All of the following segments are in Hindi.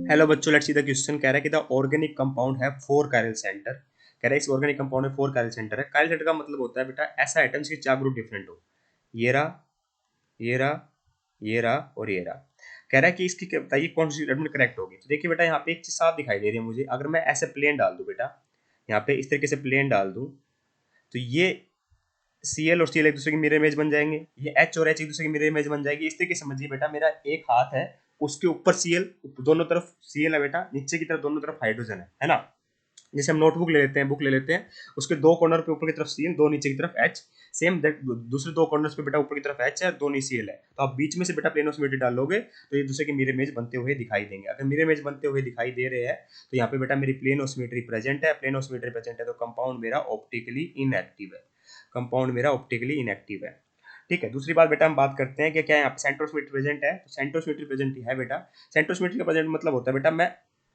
हेलो बच्चों, लेट्स सी द क्वेश्चन। कह रहा है कि द ऑर्गेनिक कंपाउंड है फोर कायरल सेंटर। कह रहा है इस ऑर्गेनिक कंपाउंड में फोर कायरल सेंटर है। कायरल सेंटर का मतलब होता है बेटा ऐसा एटम्स के चार ग्रुप डिफरेंट हो। ये रहा, ये रहा, ये रहा और ये रहा। कह रहा है कि इसकी बताइए कौन सी स्टेटमेंट करेक्ट होगी। तो देखिए बेटा, यहाँ पे एक चीज साफ दिखाई दे रही है मुझे। अगर मैं ऐसे प्लेन डाल दूं बेटा, यहाँ पे इस तरीके से प्लेन डाल दूं, तो ये Cl और Cl एक दूसरे की मिरर इमेज बन जाएंगे। ये H और H एक दूसरे की मिरर इमेज बन जाएगी। इस तरीके से समझिए बेटा, मेरा एक हाथ है, उसके ऊपर Cl, दोनों तरफ Cl है बेटा, नीचे की तरफ दोनों तरफ हाइड्रोजन है ना। जैसे हम नोटबुक ले लेते हैं, बुक ले लेते हैं, उसके दो कॉर्नर पे ऊपर की तरफ Cl, दो नीचे की तरफ H। सेम दूसरे दो कॉर्नर्स पे बेटा ऊपर की तरफ H है, दो नीचे Cl है। तो आप बीच में से बेटा प्लेन ऑफ सिमेट्री डाल लोगे तो ये दूसरे की मिरर इमेज बनते हुए दिखाई देंगे। अगर मिरर इमेज बनते हुए दिखाई दे रहे हैं तो यहाँ पे बेटा मेरी प्लेन ऑफ सिमेट्री प्रेजेंट है। प्लेन ऑफ सिमेट्री प्रेजेंट है तो कंपाउंड मेरा ऑप्टिकली इनएक्टिव है। कंपाउंड मेरा ऑप्टिकली इनएक्टिव है। ठीक है, दूसरी बात बेटा हम बात करते हैं कि क्या यहाँ पे सेंटर ऑफ सिमेट्री प्रेजेंट है। तो सेंटर ऑफ सिमेट्री प्रेजेंट है बेटा। सेंटर ऑफ सिमेट्री का प्रेजेंट मतलब होता है बेटा, मैं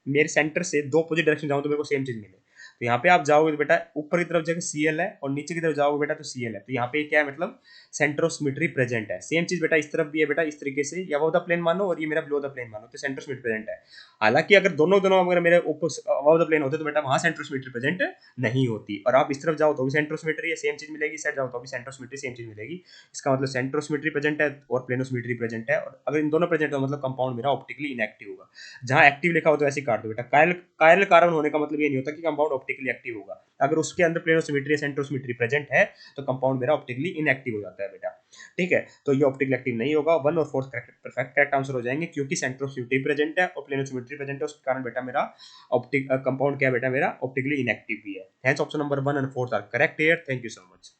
मेरे सेंटर से दो अपोजिट डायरेक्शन जाऊं तो मेरे को सेम चीज मिले। तो यहाँ पे आप जाओगे तो बेटा ऊपर की तरफ जगह Cl है और नीचे की तरफ जाओगे बेटा तो Cl है। तो यहाँ पे क्या है, मतलब सेंटर ऑफ सिमेट्री प्रेजेंट है। सेम चीज बेटा इस तरफ भी है बेटा, इस तरीके से, या वो द प्लेन मानो और ये मेरा बिलो द प्लेन मानो, तो सेंटर ऑफ सिमेट्री प्रेजेंट है। हालांकि अगर दोनों दोनों अगर मेरे ऊपर अबव द प्लेन होते तो बेटा वहां सेंटर ऑफ सिमेट्री प्रेजेंट नहीं होती। और आप इस तरफ जाओ तो भी सेंटर ऑफ सिमेट्री है, सेम चीज मिलेगी। इस साइड जाओ तो भी सेंटर ऑफ सिमेट्री, सेम चीज मिलेगी। इसका मतलब सेंटर ऑफ सिमेट्री प्रेजेंट है और प्लेन ऑफ सिमेट्री प्रेजेंट है। और अगर इन दोनों प्रेजेंट हो मतलब कंपाउंड मेरा ऑप्टिकली इनएक्टिव होगा। जहां एक्टिव लिखा हो तो ऐसे काट दो बेटा। कायरल कायरल कार्बन होने का मतलब ये नहीं होता कि कंपाउंड ऑप्टिकली एक्टिव होगा। अगर उसके अंदर प्लेन ऑफ सिमेट्री या सेंटर ऑफ सिमेट्री प्रेजेंट है तो कंपाउंड मेरा ऑप्टिकली इनएक्टिव हो जाता है बेटा। ठीक है, तो ये ऑप्टिकली एक्टिव नहीं होगा। वन और फोर्थ परफेक्ट करेक्ट आंसर हो जाएंगे, क्योंकि सेंटर ऑफ सिमेट्री प्रेजेंट है और प्लेन ऑफ सिमेट्री प्रेजेंट है। उसके कारण बेटा मेरा ऑप्टिक कंपाउंड क्या है बेटा, मेरा ऑप्टिकली इनएक्टिव भी है। Hence option number 1 and 4 are correct here. Thank you so much.